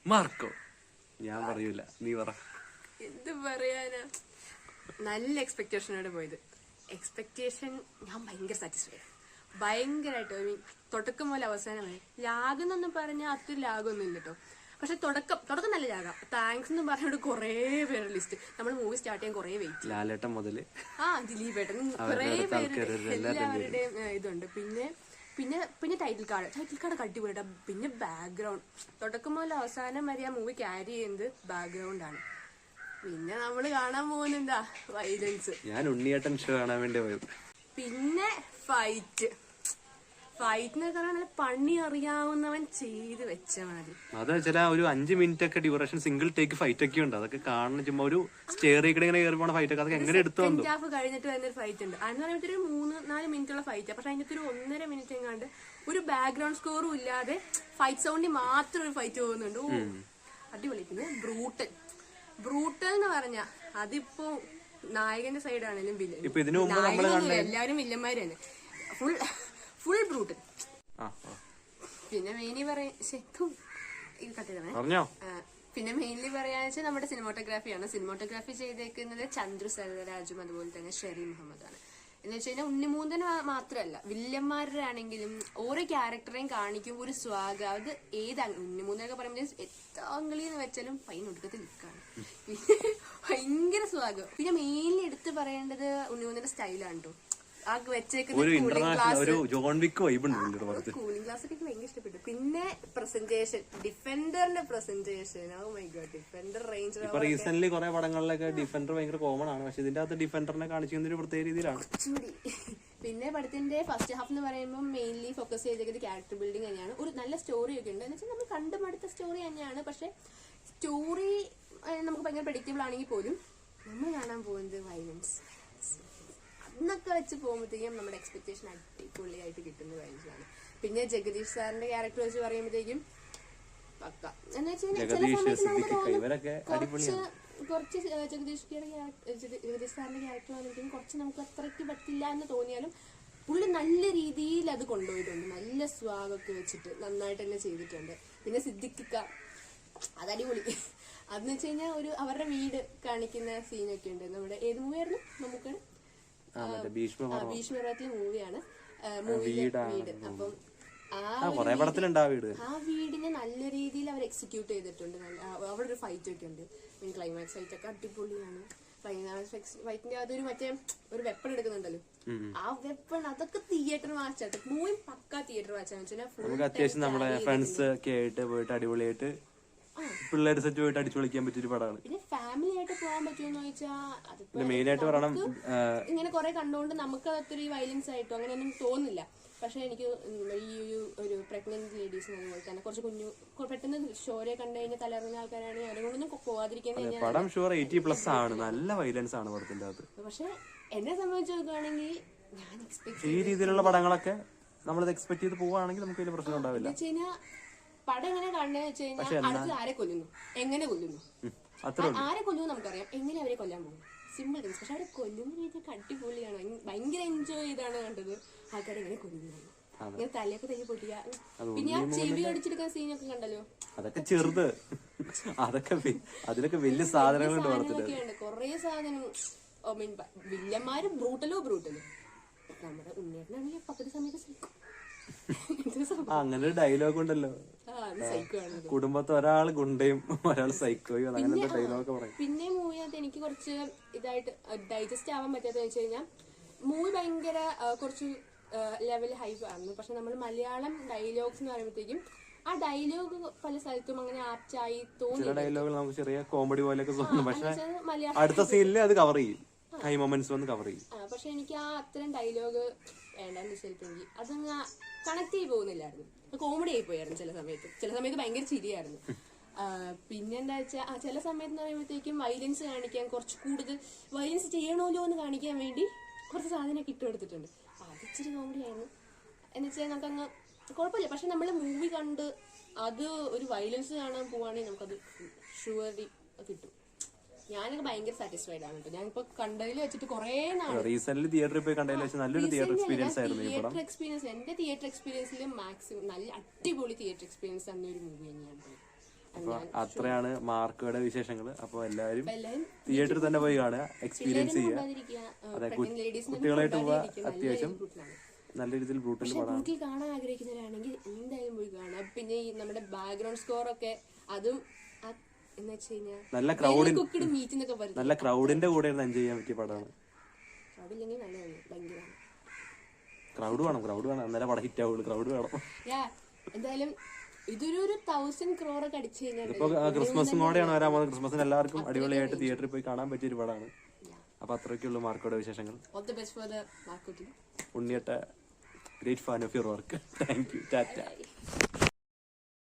Marco. ഞാൻ പറയൂല, നീ പറ. എന്ത് പറയാനാ, നല്ല എക്സ്പെക്ടേഷനോടെ പോയത്. എക്സ്പെക്ടേഷൻ ഞാൻ ഭയങ്കര സാറ്റിസ്ഫൈഡ്, ഭയങ്കരമായിട്ട്. തുടക്കം പോലെ അവസാനം വരെ ലാഗ് എന്നൊന്നും പറഞ്ഞാൽ അത്ര ലാഗൊന്നും ഇല്ല കേട്ടോ. പക്ഷെ തുടക്കം നല്ല ലാഗാ. താങ്ക്സ് എന്ന് പറഞ്ഞോണ്ട് കുറെ പേരുടെ ലിസ്റ്റ്. നമ്മൾ മൂവി സ്റ്റാർട്ട് ചെയ്യാൻ കുറെ വെയിറ്റ്, ലാലേട്ടൻ മുതല് ദിലീപേട്ടൻ, കുറെ പേര്, എല്ലാവരുടെയും ഇതുണ്ട്. പിന്നെ ടൈറ്റിൽ കാർഡ് അടിപൊളിയാ. പിന്നെ ബാക്ക്ഗ്രൗണ്ട് തുടക്കം മുതൽ അവസാനം വരെ ആ മൂവി ക്യാരി ചെയ്യുന്നത് ബാക്ക്ഗ്രൗണ്ട് ആണ്. പിന്നെ നമ്മള് കാണാൻ പോകുന്നെന്താ, വയലൻസ്. ഞാൻ ഉണ്ണിയേട്ടൻ ഷോ കാണാൻ വേണ്ടി പോയത്. പിന്നെ ഫൈറ്റ് എന്ന് പറഞ്ഞാൽ നല്ല പണി അറിയാവുന്നവൻ ചെയ്ത് വെച്ച മതി. അത് വെച്ചാൽ ഒരു 5 മിനിറ്റ് ഒക്കെ ഡ്യൂറേഷൻ, സിംഗിൾ ടേക്ക് ഫൈറ്റ് ഒക്കെ ഉണ്ട്. അതൊക്കെ കാണണം. ചുമ്മാ ഒരു സ്റ്റേറിൽ ഇങ്ങനെ കയറി പോണ ഫൈറ്റ് ഒക്കെ അതൊക്കെ എങ്ങനെ എടുത്തു വന്നു. ഹാഫ് കഴിഞ്ഞിട്ട് വരുന്നൊരു ഫൈറ്റ് ഉണ്ട്. അതെന്ന് പറയുമ്പോൾ ഒരു 3-4 മിനിറ്റുള്ള ഫൈറ്റ്. പക്ഷെ അതിന്റെ ഒരു 1.5 മിനിറ്റ് എങ്ങാണ്ട് ഒരു ബാക്ക്ഗ്രൗണ്ട് സ്കോറും ഇല്ലാതെ ഫൈറ്റ് സൗണ്ടിൽ മാത്രം ഒരു ഫൈറ്റ് പോകുന്നുണ്ട്. ഓ അടിപൊളി. പിന്നെ ബ്രൂട്ടൽ എന്ന് പറഞ്ഞ അതിപ്പോ നായകന്റെ സൈഡാണെങ്കിലും വില്ലൻ, എല്ലാവരും വില്ലന്മാര് തന്നെ. Full brutal. പിന്നെ മെയിൻലി പിന്നെ മെയിൻലി പറയാന്ന് വെച്ചാൽ നമ്മുടെ സിനിമോട്ടോഗ്രാഫിയാണ്. സിനിമോട്ടോഗ്രാഫി ചെയ്തേക്കുന്നത് ചന്ദ്രു സെൽവരാജും അതുപോലെ തന്നെ ഷെറി മുഹമ്മദാണ്. എന്ന് വെച്ച് കഴിഞ്ഞാൽ ഉണ്ണിമൂന്തൻ മാത്രമല്ല, വില്ലന്മാരുടെ ആണെങ്കിലും ഓരോ ക്യാരക്ടറെയും കാണിക്കുമ്പോൾ ഒരു സ്വാഗ. അത് ഉണ്ണിമൂന്തനൊക്കെ പറയുമ്പോൾ എത്താങ്കളി എന്ന് വെച്ചാലും പൈനൊടുക്കത്തിൽ നിൽക്കാണ്. ഭയങ്കര സ്വാഗം. പിന്നെ മെയിൻലി എടുത്ത് പറയേണ്ടത് ഉണ്ണിമൂന്തന്റെ സ്റ്റൈലാണ് കേട്ടോ. കൂളിംഗ് ഗ്ലാസ് ഒക്കെ ഭയങ്കര ഇഷ്ടപ്പെട്ടു. പിന്നെ പ്രസന്റേഷൻ, ഡിഫൻഡറിന്റെ presentation, oh my god. Defender range recent കുറെ പടങ്ങളിലൊക്കെ ഡിഫൻഡർ ഭയങ്കര കോമൺ ആണ്. പക്ഷെ ഇതിന്റെ അകത്ത് ഡിഫൻഡറിനെ കാണിക്കുന്ന ഒരു പ്രത്യേക രീതിയിലാണ്. പിന്നെ പടത്തിന്റെ ഫസ്റ്റ് ഹാഫ് എന്ന് പറയുമ്പോൾ മെയിൻലി ഫോക്കസ് ചെയ്തേക്കുന്നത് ക്യാരക്ടർ ബിൽഡിംഗ് തന്നെയാണ്. ഒരു നല്ല സ്റ്റോറി ഒക്കെ ഉണ്ട്. എന്ന് വെച്ചാൽ നമ്മൾ കണ്ടുമടുത്ത സ്റ്റോറി തന്നെയാണ്. പക്ഷെ സ്റ്റോറി നമുക്ക് ഭയങ്കര പ്രെഡിക്റ്റബിൾ ആണെങ്കിൽ പോലും നമ്മൾ കാണാൻ പോകുന്നത് വയലൻസ് എന്നൊക്കെ വെച്ച് പോകുമ്പോഴത്തേക്കും നമ്മുടെ എക്സ്പെക്ടേഷൻ അടിപൊളിയായിട്ട് കിട്ടുന്ന കാര്യമാണ്. പിന്നെ ജഗദീഷ് സാറിന്റെ ക്യാരക്ടർ വെച്ച് പറയുമ്പോഴത്തേക്കും പക്ക എന്ന് വെച്ച് കഴിഞ്ഞാൽ ചില സമയത്ത് നമുക്ക് തോന്നും കുറച്ച് ജഗദീഷ് സാറിന്റെ ക്യാരക്ടർ വന്നിട്ടും കുറച്ച് നമുക്ക് അത്രയ്ക്ക് പറ്റില്ല എന്ന് തോന്നിയാലും പുള്ളി നല്ല രീതിയിൽ അത് കൊണ്ടുപോയിട്ടുണ്ട്. നല്ല സ്വാഗൊക്കെ വെച്ചിട്ട് നന്നായിട്ട് തന്നെ ചെയ്തിട്ടുണ്ട്. പിന്നെ സിദ്ദിഖിക്ക അതടിപൊളി. അതെന്ന് വെച്ച് കഴിഞ്ഞാൽ അവരുടെ വീട് കാണിക്കുന്ന സീനൊക്കെ ഉണ്ട്. നമ്മുടെ ഏത് മൂവിയായിരുന്നു? നമുക്കാണ് ഭീഷ്മപർവത്തിലെ മൂവിയാണ്. വീട്. അപ്പം ആ വീടിനെ നല്ല രീതിയിൽ അവർ എക്സിക്യൂട്ട് ചെയ്തിട്ടുണ്ട്. അവിടെ ഒരു ഫൈറ്റ് ഒക്കെ ഉണ്ട്. ക്ലൈമാക്സ് ഫൈറ്റ് ഒക്കെ അടിപൊളിയാണ്. ക്ലൈമാക്സ് ഫൈറ്റിന്റെ അതൊരു ഒരു വെപ്പൺ എടുക്കുന്നുണ്ടല്ലോ, ആ വെപ്പൺ അതൊക്കെ തിയേറ്റർ വാച്ചാട്ട്. മൂവി പക്കാ തിയേറ്റർ വാച്ചാന്ന് വെച്ചാൽ അത്യാവശ്യം നമ്മുടെ ഫ്രണ്ട്സ് ഒക്കെ ആയിട്ട് പോയിട്ട് അടിപൊളിയായിട്ട് പിള്ളേര് സെറ്റ് പോയിട്ട് അടിച്ചു വിളിക്കാൻ പറ്റിയൊരു പടമാണ്. പിന്നെ ഫാമിലി ആയിട്ട് പോകാൻ പറ്റുമെന്ന് ചോദിച്ചാൽ മെയിൻ ആയിട്ട് പറയണം, ഇങ്ങനെ കുറെ കണ്ടുകൊണ്ട് നമുക്ക് അതൊരു വയലൻസ് ആയിട്ടോ അങ്ങനെയൊന്നും തോന്നില്ല. പക്ഷെ എനിക്ക് ഈ ഒരു പ്രഗ്നന്റ് ലേഡീസിന് അതുപോലെ തന്നെ കുറച്ച് പെട്ടെന്ന് ഷോരെ കണ്ടു കഴിഞ്ഞാൽ തലറിഞ്ഞ ആൾക്കാരാണെങ്കിൽ അവരെക്കൊണ്ടൊന്നും പോവാതിരിക്കുന്നത് പടം ഷുവർ 80+ ആണ്. നല്ല വയലൻസ് ആണ് പടത്തിന്റെ അത്. പക്ഷെ എന്നെ സംബന്ധിച്ച് നോക്കുകയാണെങ്കിൽ ഞാൻ എക്സ്പെക്ട് ഈ രീതിയിലുള്ള പടങ്ങളൊക്കെ നമ്മൾ എക്സ്പെക്ട് ചെയ്ത് പോവുകയാണെങ്കിൽ നമുക്ക് വലിയ പ്രശ്നം ഉണ്ടാവില്ല. പടം എങ്ങനെ കാണുന്നത് വെച്ച് കഴിഞ്ഞാൽ അടുത്ത് ആരെ കൊല്ലുന്നു, എങ്ങനെ കൊല്ലുന്നു, ആരെ കൊല്ലുന്നു നമുക്കറിയാം, എങ്ങനെ അവരെ കൊല്ലാൻ പോകും, സിമ്പിൾ തിങ്സ്. പക്ഷെ അവരെ കൊല്ലുന്ന രീതിയൊക്കെ അടിപൊളിയാണ്. ഭയങ്കര എൻജോയ് ചെയ്താണ് കണ്ടത്. ആൾക്കാരെ എങ്ങനെ കൊല്ലുന്നു, ഇങ്ങനെ തലയൊക്കെ തല്ലി പൊട്ടിക്കുക. പിന്നെ ആ ചെവി അടിച്ചെടുക്കുന്ന സീനൊക്കെ കണ്ടല്ലോ, അതൊക്കെ ചെറുത്, അതിലൊക്കെ വലിയ സാധനങ്ങളൊക്കെ ഉണ്ട്. കൊറേ സാധനം. വില്ലന്മാര് ബ്രൂട്ടലോ നമ്മുടെ ഉണ്ണേട്ടനാണെങ്കിൽ പകുതി സമയത്ത് സൈക്കോ. അങ്ങനെ ഒരു ഡയലോഗ് ഉണ്ടല്ലോ, കുടുംബത്തെ ഒരാൾ ഗുണ്ടയും ഒരാൾ സൈക്കോയും, അങ്ങനത്തെ ഡയലോഗ് പറയും. പിന്നെ മൂവിനകത്ത് എനിക്ക് കുറച്ച് ഇതായിട്ട് ഡൈജസ്റ്റ് ആവാൻ പറ്റാത്ത വെച്ച് കഴിഞ്ഞാൽ മൂവി ഭയങ്കര കുറച്ച് ലെവൽ ഹൈ ആയിരുന്നു. പക്ഷെ നമ്മൾ മലയാളം ഡയലോഗ്സ് എന്ന് പറയുമ്പോഴത്തേക്കും ആ ഡയലോഗ് പല സ്ഥലത്തും അങ്ങനെ ആപ്റ്റായി തോന്നി. ഡയലോഗ് നമുക്ക് ചെറിയ കോമഡി പോലെയൊക്കെ തോന്നും. പക്ഷെ അടുത്ത സീനിൽ അത് കവർ ചെയ്യും, ഹൈ മൊമെന്റ്സ് വന്ന് കവർ ചെയ്യും. പക്ഷെ എനിക്ക് ആ അത്രയും ഡയലോഗ് വേണ്ടെന്ന് വെച്ചിട്ടുണ്ടെങ്കിൽ അതങ്ങ് കണക്ട് ചെയ്ത് പോകുന്നില്ലായിരുന്നു. കോമഡി ആയി പോയായിരുന്നു ചില സമയത്ത് ഭയങ്കര ചിരിയായിരുന്നു. പിന്നെന്താ വെച്ചാൽ ചില സമയത്ത് എന്ന് പറയുമ്പോഴത്തേക്കും വയലൻസ് കാണിക്കാൻ കുറച്ച് കൂടുതൽ വയലൻസ് ചെയ്യണമല്ലോ എന്ന് കാണിക്കാൻ വേണ്ടി കുറച്ച് സാധനമൊക്കെ ഇട്ട് കൊടുത്തിട്ടുണ്ട്. അത് ഇച്ചിരി കോമഡി ആയിരുന്നു. എന്ന് വെച്ചാൽ നമുക്കങ്ങ് കുഴപ്പമില്ല. പക്ഷെ നമ്മൾ മൂവി കണ്ട് അത് ഒരു വയലൻസ് കാണാൻ പോവാണെങ്കിൽ നമുക്കത് ഷുവർലി കിട്ടും. ഞാനൊക്കെ ഭയങ്കര സാറ്റിസ്ഫൈഡ് ആണ് കേട്ടോ. ഞാനിപ്പോ കണ്ടതിൽ വെച്ചിട്ട് കുറെ റീസെന്റ് തിയേറ്ററിൽ പോയി കണ്ടതിൽ വെച്ച് നല്ലൊരു തിയേറ്റർ എക്സ്പീരിയൻസ് ആയിരുന്നു. തിയേറ്റർ എക്സ്പീരിയൻസ് എന്റെ തിയേറ്റർ എക്സ്പീരിയൻസിൽ മാക്സിമം നല്ല അടിപൊളി തിയേറ്റർ എക്സ്പീരിയൻസ് തന്ന ഒരു മൂവി തന്നെയാണ്. അപ്പൊ അത്രയാണ് മാർക്കോയുടെ വിശേഷങ്ങൾ. അപ്പൊ എല്ലാവരും എല്ലാവരും തിയേറ്ററിൽ തന്നെ പോയി കാണുക, എക്സ്പീരിയൻസ് ചെയ്യുക. പോകാതിരിക്കുക. അതെ, pregnant ladies നെ കുട്ടികളായിട്ട് പോവാ. കൊണ്ടുപോകാതിരിക്കുക. അത്യാവശ്യം ബ്രൂട്ടലാണ്. നല്ല രീതിയിൽ ബ്രൂട്ടൽ പടമാണ്. ബ്രൂട്ടിൽ കാണാൻ ആഗ്രഹിക്കുന്നവരാണെങ്കിൽ എന്തായാലും പോയി കാണാം. പിന്നെ ഈ നമ്മുടെ ബാക്ക്ഗ്രൗണ്ട് സ്കോർ ഒക്കെ അതും എന്ന് വെച്ച് കഴിഞ്ഞാൽ നല്ല ക്രൗഡിൻ കുക്കിഡ് മീറ്റ് എന്നൊക്കെ പറയുന്നത് നല്ല ക്രൗഡിന്റെ കൂടെ ഇരുന്ന് എൻജോയ് ചെയ്യാൻ പറ്റിയ പടമാണ്. അതില്ലെങ്കിൽ നല്ലതാണ്, ഭയങ്കര ക്രൗഡ് വേണം അന്നേരം പടം ഹിറ്റ് ആവുള്ളൂ. ക്രൗഡ് വേണം. എന്തായാലും ഇതൊരു 1000 crore ഒക്കെ അടിച്ചു കഴിഞ്ഞാൽ ഇപ്പൊ ക്രിസ്മസും കൂടെയാണ് വരാൻ പോകുന്നത്. ക്രിസ്മസിന് എല്ലാവർക്കും അടിപൊളിയായിട്ട് തിയേറ്ററിൽ പോയി കാണാൻ പറ്റിയ ഒരു പടമാണ്. അപ്പൊ അത്രയ്ക്കുള്ള മാർക്കോയുടെ വിശേഷങ്ങൾ. All the best for the Marco. ഉണ്ണിയേട്ട great fan of your work. Thank you. Tata.